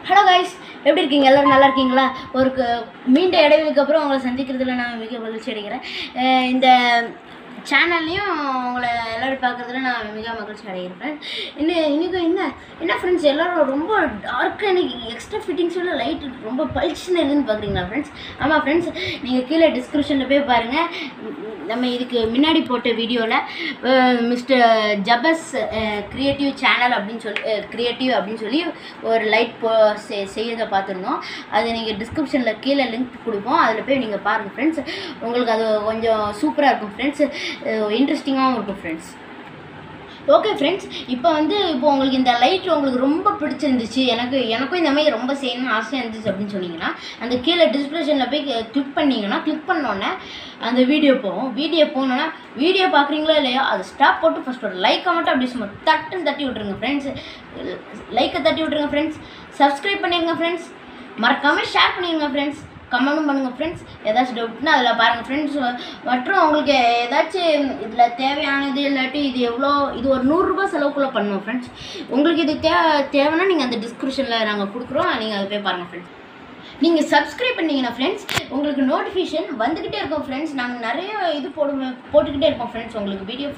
Hello guys, எப்படி இருக்கீங்க? எல்லோரும் நல்லா இருக்கீங்களா? ஒரு மீண்ட இடைவெளிக்கு அப்புறம் உங்களை சந்திக்கிறதுல நான் மிக மகிழ்ச்சி அடைகிறேன். இந்த சேனல்லையும் உங்களை எல்லோரும் பார்க்குறதுல நான் மிக மகிழ்ச்சி அடைகிறேன். இன்றைக்கி என்ன ஃப்ரெண்ட்ஸ், எல்லோரும் ரொம்ப டார்க்காக இன்றைக்கி எக்ஸ்ட்ரா ஃபிட்டிங்ஸோட லைட் ரொம்ப பளிச்சுன்னு இருக்குன்னு பார்க்குறீங்களா ஃப்ரெண்ட்ஸ்? ஆமாம் ஃப்ரெண்ட்ஸ், நீங்கள் கீழே டிஸ்கிரிப்ஷனில் போய் பாருங்கள். நம்ம இதுக்கு முன்னாடி போட்ட வீடியோவில் மிஸ்டர் ஜபஸ் கிரியேட்டிவ் சேனல் அப்படின்னு சொல்லி ஒரு லைட் செய்யறதை பார்த்துருந்தோம். அது நீங்கள் டிஸ்கிரிப்ஷனில் கீழே லிங்க் கொடுப்போம், அதில் போய் நீங்கள் பாருங்கள் ஃப்ரெண்ட்ஸ். உங்களுக்கு அது கொஞ்சம் சூப்பராக இருக்கும் ஃப்ரெண்ட்ஸ், இன்ட்ரெஸ்டிங்காகவும் இருக்கும் ஃப்ரெண்ட்ஸ். ஓகே ஃப்ரெண்ட்ஸ், இப்போ உங்களுக்கு இந்த லைட் உங்களுக்கு ரொம்ப பிடிச்சிருந்துச்சு, எனக்கும் இந்த மாதிரி ரொம்ப செய்யணும்னு ஆசையாக இருந்துச்சு அப்படின்னு சொன்னீங்கன்னா, அந்த கீழே டிஸ்கிரிப்ஷனில் போய் கிளிக் பண்ணோன்னே அந்த வீடியோ போகும். போனோன்னா வீடியோ பார்க்குறீங்களா இல்லையா, அது ஸ்டாப் போட்டு ஃபஸ்ட் ஒரு லைக்கை மட்டும் அப்படி சும்மா தட்டி விட்ருங்க ஃப்ரெண்ட்ஸ். லைக்கை தட்டி விட்ருங்க ஃப்ரெண்ட்ஸ். சப்ஸ்கிரைப் பண்ணிடுங்க ஃப்ரெண்ட்ஸ். மறக்காமல் ஷேர் பண்ணிடுங்க ஃப்ரெண்ட்ஸ். கமெண்ட்டும் பண்ணுங்கள் ஃப்ரெண்ட்ஸ். ஏதாச்சும் டவுட்னா அதில் பாருங்கள் ஃப்ரெண்ட்ஸ். மற்றும் உங்களுக்கு ஏதாச்சும் இதில் தேவையானது இல்லாட்டி இது ஒரு 100 ரூபா செலவுக்குள்ளே பண்ணணும் ஃப்ரெண்ட்ஸ். உங்களுக்கு இது தேவைன்னா நீங்கள் அந்த டிஸ்கிரிப்ஷனில் நாங்கள் கொடுக்குறோம், நீங்கள் அதை போய் பாருங்கள் ஃப்ரெண்ட்ஸ். நீங்கள் சப்ஸ்கிரைப் பண்ணிங்கன்னா ஃப்ரெண்ட்ஸ் உங்களுக்கு நோட்டிஃபிகேஷன் வந்துக்கிட்டே இருக்கும் ஃப்ரெண்ட்ஸ். நாங்கள் நிறைய இது போட்டுக்கிட்டே இருப்போம் ஃப்ரெண்ட்ஸ். உங்களுக்கு வீடியோ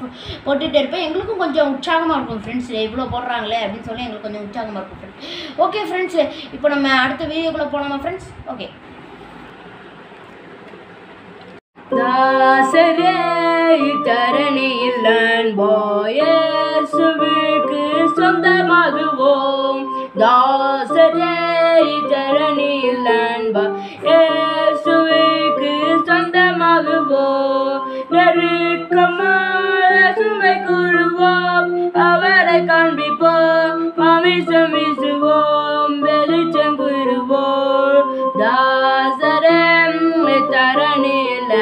போட்டுகிட்டே இருப்பேன். எங்களுக்கும் கொஞ்சம் உற்சாகமாக இருக்கும் ஃப்ரெண்ட்ஸ், இவ்வளோ போடுறாங்களே அப்படின்னு சொல்லி எங்களுக்கு கொஞ்சம் உற்சாகமாக இருக்கும் ஃப்ரெண்ட்ஸ். ஓகே ஃப்ரெண்ட்ஸ், இப்போ நம்ம அடுத்த வீடியோக்குள்ளே போனோமா ஃப்ரெண்ட்ஸ்? ஓகே. தாசரே தரணியில் இயேசுவுக்கு சொந்தமாகுவோம். தாசரே தரணியில் இயேசுவுக்கு சொந்தமாகுவோம். நெருக்கமாக சுமை கூறுவோம், அவரை காண்பிப்போம், மாமிசம் வீசுவோம், வெளிச்சம் கூறுவோம். தாசரே தரணியில்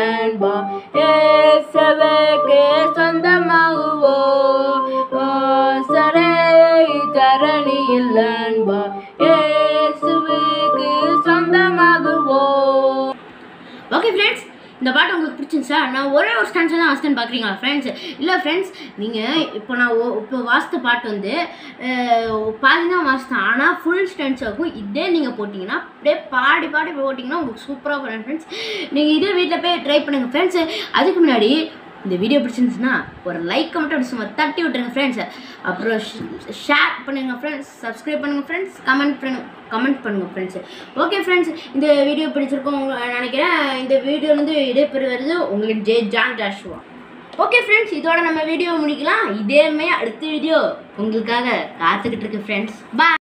இயேசுவுக்கு சொந்தமாகுவோம். தாசரே தரணியில் இயேசுவுக்கு சொந்தமாகுவோம். ஓகே ஃப்ரெண்ட்ஸ், இந்த பாட்டு உங்களுக்கு பிடிச்சிருந்துச்சா? நான் ஒரே ஒரு ஸ்டான்ஸை தான் வாசித்தேன்னு பார்க்குறீங்களா ஃப்ரெண்ட்ஸ்? இல்லை ஃப்ரெண்ட்ஸ், நீங்கள் இப்போ வாசித்த பாட்டு பாதி தான் வாசித்தேன், ஆனால் ஃபுல் ஸ்டான்ஸ் ஆகும். இதே நீங்கள் போட்டிங்கன்னா அப்படியே பாடி போட்டிங்கன்னா உங்களுக்கு சூப்பராக வரும் ஃப்ரெண்ட்ஸ். நீங்கள் இதே வீட்டில் போய் ட்ரை பண்ணுங்கள் ஃப்ரெண்ட்ஸ். அதுக்கு முன்னாடி இந்த வீடியோ பிடிச்சிருந்துச்சுன்னா ஒரு லைக் மட்டும் அப்படி சும்மா தட்டி விட்டுருங்க ஃப்ரெண்ட்ஸ். அப்புறம் ஷேர் பண்ணுங்கள் ஃப்ரெண்ட்ஸ், சப்ஸ்கிரைப் பண்ணுங்கள் ஃப்ரெண்ட்ஸ், கமெண்ட் பண்ணுங்கள் ஃப்ரெண்ட்ஸ். ஓகே ஃப்ரெண்ட்ஸ், இந்த வீடியோ பிடிச்சிருக்கோம் நினைக்கிறேன். இந்த வீடியோலேருந்து இடைப்பெறுவது உங்களின் ஜான் ஜாஷுவா. ஓகே ஃப்ரெண்ட்ஸ், இதோட நம்ம வீடியோ முடிக்கலாம். இதேமே அடுத்த வீடியோ உங்களுக்காக காத்துக்கிட்டு இருக்கு ஃப்ரெண்ட்ஸ். பாய்.